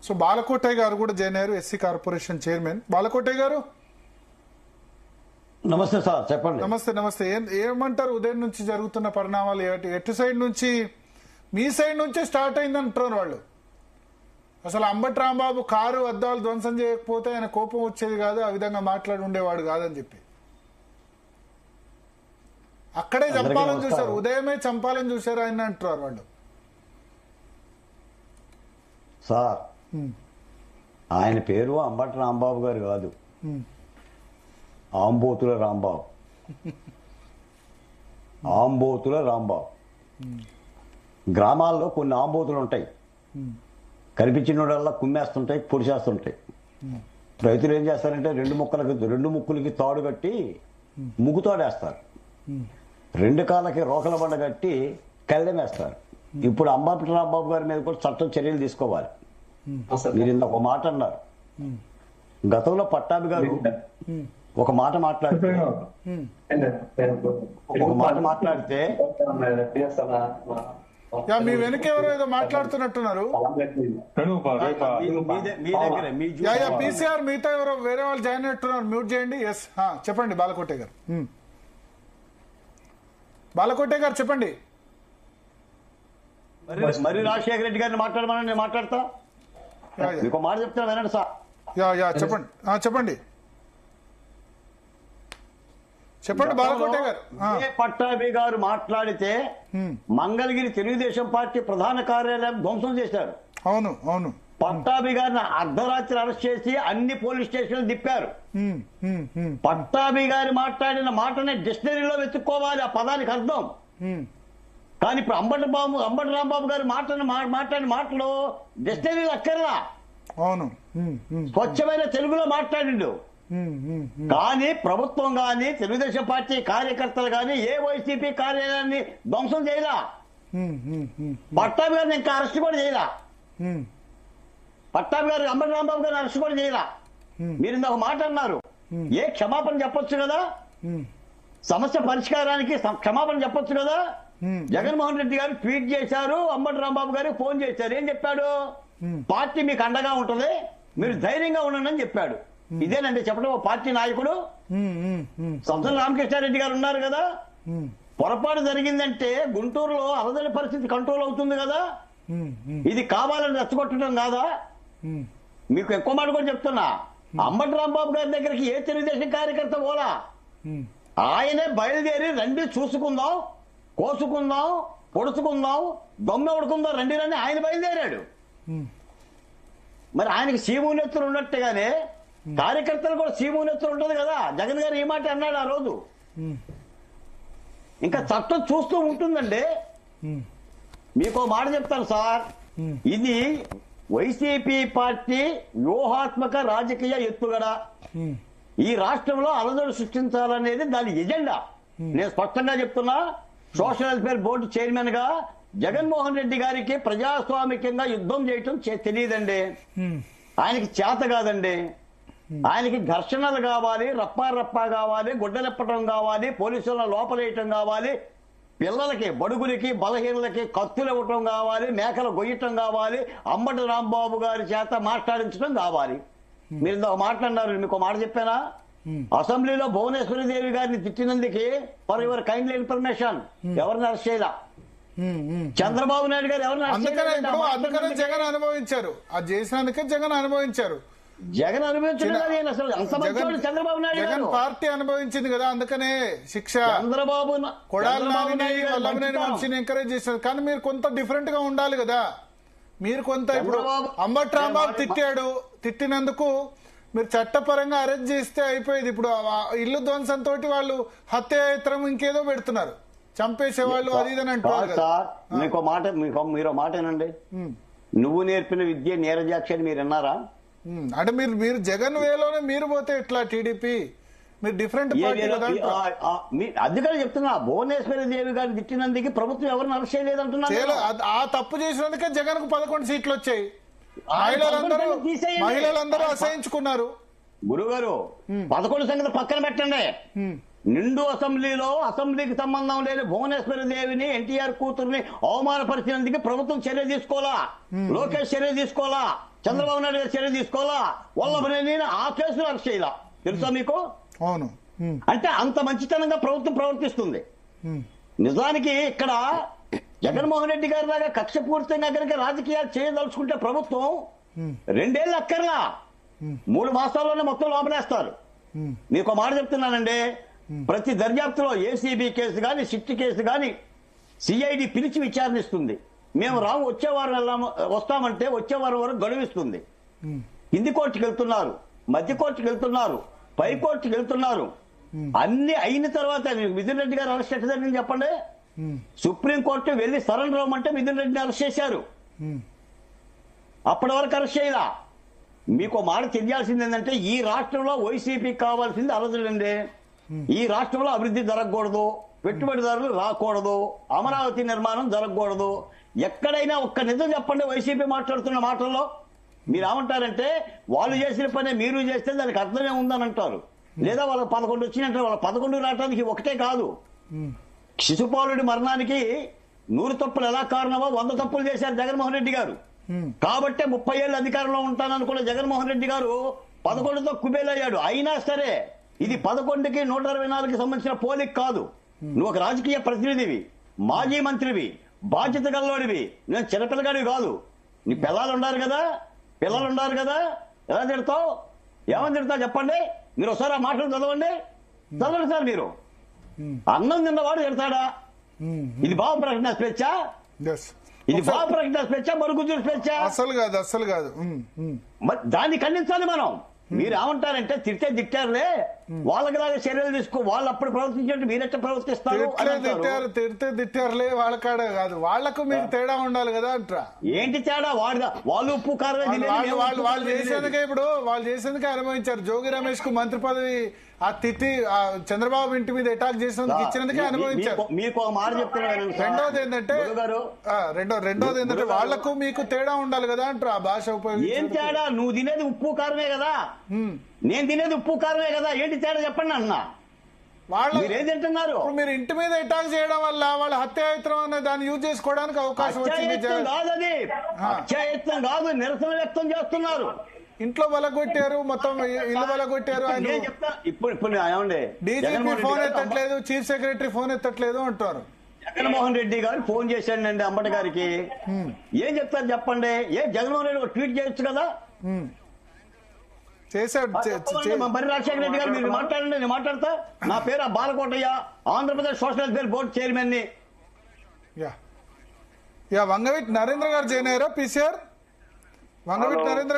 So Balakotaiah గారు కూడా join అయ్యారు, ఎస్సీ కార్పొరేషన్ చైర్మన్. బాలకోటయ్య గారు నమస్తే సార్, చెప్పండి. నమస్తే. నమస్తే. ఏమంటారు ఉదయం నుంచి జరుగుతున్న పరిణామాలు? ఎటు సైడ్ నుంచి, మీ సైడ్ నుంచే స్టార్ట్ అయిందంటారు వాళ్ళు. అసలు అంబటి రాంబాబు కారు అద్దాలు ధ్వంసం చేయకపోతే ఆయన కోపం వచ్చేది కాదు, ఆ విధంగా మాట్లాడి ఉండేవాడు కాదని చెప్పి అక్కడే చంపాలని చూశారు, ఉదయమే చంపాలని చూశారు ఆయన అంటారు వాళ్ళు. సార్ ఆయన పేరు అంబటి రాంబాబు గారు కాదు, ఆంబోతుల రాంబాబు. ఆంబోతుల రాంబాబు. గ్రామాల్లో కొన్ని ఆంబోతులు ఉంటాయి, కనిపించినోడల్లా కుమ్మేస్తుంటాయి, పొడిచేస్తుంటాయి. రైతులు ఏం చేస్తారంటే రెండు ముక్కులకి తాడు కట్టి ముగ్గుతాడేస్తారు, రెండు కాళ్ళకి రోకల బండ కట్టి కళ్ళెం వేస్తారు. ఇప్పుడు అంబటి రాంబాబు గారి మీద కూడా చట్టం చర్యలు తీసుకోవాలి. మీరు ఇంత ఒక మాట అన్నారు, గతంలో పట్టాభి గారు ఒక మాట మాట్లాడితే మీ వెనక ఎవరో ఏదో మాట్లాడుతున్నట్టున్నారు. పీసీఆర్ మీతో ఎవరో వేరే వాళ్ళు జాయిన్ అయినట్టున్నారు, మ్యూట్ చేయండి. ఎస్, చెప్పండి బాలకోటయ్య గారు. బాలకోటయ్య గారు చెప్పండి. మరి రాజశేఖర రెడ్డి గారిని మాట్లాడమని నేను మాట్లాడతా, మీకు మాట చెప్తాను వినండి సార్. చెప్పండి. చెప్పండి చెప్పండి బాలకోటయ్య గారు. పట్టాభి గారు మాట్లాడితే మంగళగిరి తెలుగుదేశం పార్టీ ప్రధాన కార్యాలయం ధ్వంసం చేశారు. అవును అవును. పట్టాభి గారిని అర్ధరాత్రి అరెస్ట్ చేసి అన్ని పోలీస్ స్టేషన్లు తిప్పారు. పట్టాభి గారు మాట్లాడిన మాటనే డిక్షనరీలో వెతుక్కోవాలి ఆ పదానికి అర్థం. కానీ ఇప్పుడు అంబటి రాంబాబు గారు మాట్లాడిన మాటలు డిక్షనరీలు అక్కర్లా. అవును. స్వచ్ఛమైన తెలుగులో మాట్లాడిండు. కానీ ప్రభుత్వం గాని తెలుగుదేశం పార్టీ కార్యకర్తలు గాని ఏ వైసీపీ కార్యాలయాన్ని ధ్వంసం చేయలా. పట్టాభి గారిని ఇంకా అరెస్ట్ కూడా చేయలా. పట్టాభి గారు అంబటి రాంబాబు గారిని అరెస్ట్ కూడా చేయలా. మీరు ఇందాక మాట అన్నారు, ఏ క్షమాపణ చెప్పొచ్చు కదా, సమస్య పరిష్కారానికి క్షమాపణ చెప్పొచ్చు కదా. జగన్మోహన్ రెడ్డి గారు ట్వీట్ చేశారు, అంబటి రాంబాబు గారికి ఫోన్ చేశారు. ఏం చెప్పాడు? పార్టీ మీకు అండగా ఉంటుంది, మీరు ధైర్యంగా ఉండండి అని చెప్పాడు. ఇదేనండి చెప్పడం ఓ పార్టీ నాయకుడు. సంతల రామకృష్ణారెడ్డి గారు ఉన్నారు కదా, పొరపాటు జరిగిందంటే గుంటూరులో అలజడి పరిస్థితి కంట్రోల్ అవుతుంది కదా, ఇది కావాలని రెచ్చగొట్టడం కాదా? మీకు ఎక్కువ మాట కూడా చెప్తున్నా, అంబటి రాంబాబు గారి దగ్గరికి ఏ తెలుగుదేశం కార్యకర్త పోలా. ఆయనే బయలుదేరి రండి చూసుకుందాం, కోసుకుందాం, పొడుచుకుందాం, దొమ్మ ఉడుకుందాం రండి రండి ఆయన బయలుదేరాడు. మరి ఆయనకి సీమూనెత్తులు ఉన్నట్టుగానే కార్యకర్తలు కూడా సీమూనెత్తులు ఉంటుంది కదా. జగన్ గారు ఈ మాట అన్నాడు ఆ రోజు. ఇంకా చట్టం చూస్తూ ఉంటుందండి. మీకు మాట చెప్తాను సార్, ఇది వైసీపీ పార్టీ వ్యూహాత్మక రాజకీయ ఎత్తుగడ. ఈ రాష్ట్రంలో అలజడి సృష్టించాలనేది దాని ఎజెండా. నేను స్పష్టంగా చెప్తున్నా, సోషల్ వెల్ఫేర్ బోర్డు చైర్మన్ గా జగన్మోహన్ రెడ్డి గారికి ప్రజాస్వామికంగా యుద్ధం చేయటం తెలియదండి, ఆయనకి చేత కాదండి. ఆయనకి ఘర్షణలు కావాలి, రప్పా కావాలి, గుడ్డలెప్పటం కావాలి, పోలీసుల లోపలేయటం కావాలి, పిల్లలకి బడుగులకి బలహీనలకి కత్తులు ఇవ్వటం కావాలి, మేకలు గొయ్యటం కావాలి, అంబటి రాంబాబు గారి చేత మాట్లాడించడం కావాలి. మీరు ఇందాక మాట్లాడినారు, మీకు మాట చెప్పానా? అసెంబ్లీలో భువనేశ్వరి దేవి గారిని తిట్టినందుకు ఫర్ యువర్ కైండ్లీ ఇన్ఫర్మేషన్ ఎవరిని అరెస్ట్ చేయాల? చంద్రబాబు నాయుడు గారు ఎవరిని అందుకనే జగన్ అనుభవించారు, అది చేసినందుకే జగన్ అనుభవించారు. జగన్ అనుభవించడం అసలు అంత మంచి చంద్రబాబు నాయుడు జగన్ పార్టీ అనుభవించింది కదా, అందుకనే శిక్ష. చంద్రబాబు మనిషిని ఎంకరేజ్ చేశారు. కానీ మీరు కొంత డిఫరెంట్ గా ఉండాలి కదా. మీరు కొంత ఇప్పుడు అంబటి రాంబాబు తిట్టినందుకు మీరు చట్టపరంగా అరెస్ట్ చేస్తే అయిపోయేది. ఇప్పుడు ఇల్లు ధ్వంసంతో వాళ్ళు హత్యాయత్నం ఇంకేదో పెడుతున్నారు, చంపేసేవాళ్ళు అది ఇదని అంటారు. మీరు మాట ఏనండి, నువ్వు నేర్పిన విద్య నీరజాక్షి అని మీరు అన్నారా? అంటే మీరు జగన్ వేలోనే మీరు పోతే ఎట్లా? టీడీపీ మీరు డిఫరెంట్ పార్టీ కదా. అందుకని చెప్తున్నా, భువనేశ్వరి దేవి గారిని తిట్టినందుకు ప్రభుత్వం ఎవరిని అరెస్ట్ చేయలేదంటున్నారు. ఆ తప్పు చేసినందుకే జగన్ కు 11 సీట్లు వచ్చాయి. మహిళలందరూ అసహించుకున్నారు. గురుగారు 11 సంగతి పక్కన పెట్టండి. నిండు అసెంబ్లీకి సంబంధం లేని భువనేశ్వరి దేవిని, ఎన్టీఆర్ కూతుర్ని అవమానపరిచినందుకు ప్రభుత్వం చర్య తీసుకోవాలా, లోకేష్ చర్య తీసుకోవాలా, చంద్రబాబు నాయుడు గారు చర్య తీసుకోవాలా వల్లభనేని ఆ కేసులో అరెస్ట్ చేయాల తెలుసా మీకు? అవును. అంటే అంత మంచితనంగా ప్రభుత్వం ప్రవర్తిస్తుంది. నిజానికి ఇక్కడ జగన్మోహన్ రెడ్డి గారి లాగా కక్షపూరితంగా కనుక రాజకీయాలు చేయదలుచుకుంటే ప్రభుత్వం 2 ఏళ్ళు అక్కర్లా 3 మాసాల్లోనే మొత్తం లోపలేస్తారు. మీకు ఒక మాట చెప్తున్నానండి, ప్రతి దర్యాప్తులో ఏసీబీ కేసు గాని సిట్ కేసు గాని సిఐడి పిలిచి విచారణిస్తుంది. మేము వచ్చే వారం వస్తామంటే వచ్చే వారం వరకు గడువిస్తుంది. కింది కోర్టుకు వెళ్తున్నారు, మధ్య కోర్టుకు వెళ్తున్నారు, పై కోర్టుకు వెళ్తున్నారు. అన్ని అయిన తర్వాత మిథున్ రెడ్డి గారు అరెస్ట్ ఎట్లా జరిగింది చెప్పండి? సుప్రీంకోర్టు వెళ్లి సరెండర్ అవ్వమంటే మిథున్ రెడ్డిని అరెస్ట్ చేశారు. అప్పటి వరకు అరెస్ట్ చేయాల. మీకు మాట తెలియాల్సింది ఏంటంటే ఈ రాష్ట్రంలో వైసీపీకి కావాల్సింది అరదులండి. ఈ రాష్ట్రంలో అభివృద్ధి జరగకూడదు, పెట్టుబడిదారులు రాకూడదు, అమరావతి నిర్మాణం జరగకూడదు. ఎక్కడైనా ఒక్క నిజం చెప్పండి వైసీపీ మాట్లాడుతున్న మాటల్లో. మీరు ఏమంటారంటే వాళ్ళు చేసిన పనే మీరు చేస్తే దానికి అర్థమే ఉందని అంటారు. లేదా వాళ్ళకి 11 వచ్చినట్టు వాళ్ళ 11 రావడానికి ఒకటే కాదు. శిశుపాలుడి మరణానికి 100 తప్పులు ఎలా కారణమో 100 తప్పులు చేశారు జగన్మోహన్ రెడ్డి గారు. కాబట్టి 30 ఏళ్ళు అధికారంలో ఉంటాననుకున్న జగన్మోహన్ రెడ్డి గారు 11తో కుబేలయ్యాడు. అయినా సరే ఇది 11కి 124కి సంబంధించిన పోలిక కాదు. నువ్వు ఒక రాజకీయ ప్రతినిధివి, మాజీ మంత్రివి, బాధ్యత గల్లోడివి, నేను చిన్నపిల్లగాడివి కాదు. నీ పిల్లలు ఉన్నారు కదా, ఎలా తిడతావు? ఏమని తిడతావు చెప్పండి? మీరు ఒకసారి ఆ మాటలు చదవండి సార్. మీరు అన్నం తిన్నవాడు తిడతాడా? ఇది భావ ప్రకటన స్వేచ్ఛ? ఇది భావ ప్రకటన స్వేచ్ఛ, మరుగుజ్జుల స్వేచ్ఛ? అసలు కాదు. దాన్ని ఖండించాలి మనం. మీరు ఏమంటారంటే తిట్టారులే, వాళ్ళకిలాగా చర్యలు తీసుకో, వాళ్ళు అప్పుడు ప్రవర్తించినట్టు మీరెట్లా ప్రవర్తిస్తారు? తిట్టారులే వాళ్ళ కాడ కాదు, వాళ్లకు మీకు తేడా ఉండాలి కదా అంటారా? ఏంటి తేడా? వాళ్ళు ఉప్పు కారం వాళ్ళు చేసేందుకే అనుభవించారు. జోగి రమేష్ కు మంత్రి పదవి ఆ తిట్టి చంద్రబాబు ఇంటి మీద అటాక్ చేసినందుకు ఇచ్చినందుకే అనుభవించారు. మీకు ఒక మాట చెప్తున్నాను. రెండోది ఏంటంటే వాళ్లకు మీకు తేడా ఉండాలి కదా అంటారు. ఆ భాష ఉపయోగించి ఏం తేడా? నువ్వు తినేది ఉప్పు కారమే కదా, నేను తినేది ఉప్పు కారమే కదా, ఏంటి తేడా చెప్పండి అన్న. వాళ్ళు ఏం తింటున్నారు? మీరు ఇంటి మీద అటాక్ చేయడం వల్ల వాళ్ళ హత్యాయత్నం అనే దాన్ని యూజ్ చేసుకోవడానికి అవకాశం వచ్చింది. కాదు అది హత్యాయత్నం కాదు, నిరసన వ్యక్తం చేస్తున్నారు. ఇంట్లో బలగొట్టారు, మొత్తం ఇల్లు బలగొట్టారు. ఇప్పుడు ఏమండి, డీజీపీ ఫోన్ ఎత్తట్లేదు, చీఫ్ సెక్రటరీ ఫోన్ ఎత్తట్లేదు అంటారు. జగన్మోహన్ రెడ్డి గారు ఫోన్ చేశాడండి అంబటి గారికి. ఏం చెప్తారు చెప్పండి? జగన్మోహన్ రెడ్డి ట్వీట్ చేయొచ్చు కదా, చేశాడు. మరి రాజశేఖర రెడ్డి గారు మీరు మాట్లాడండి, నేను మాట్లాడతా. నా పేరు Balakotaiah, Andhra Pradesh social welfare board chairman ని. వంగవీటి నరేంద్ర గారు జాయిన్ అయ్యారా? పీసీఆర్ వంగవీటి నరేంద్ర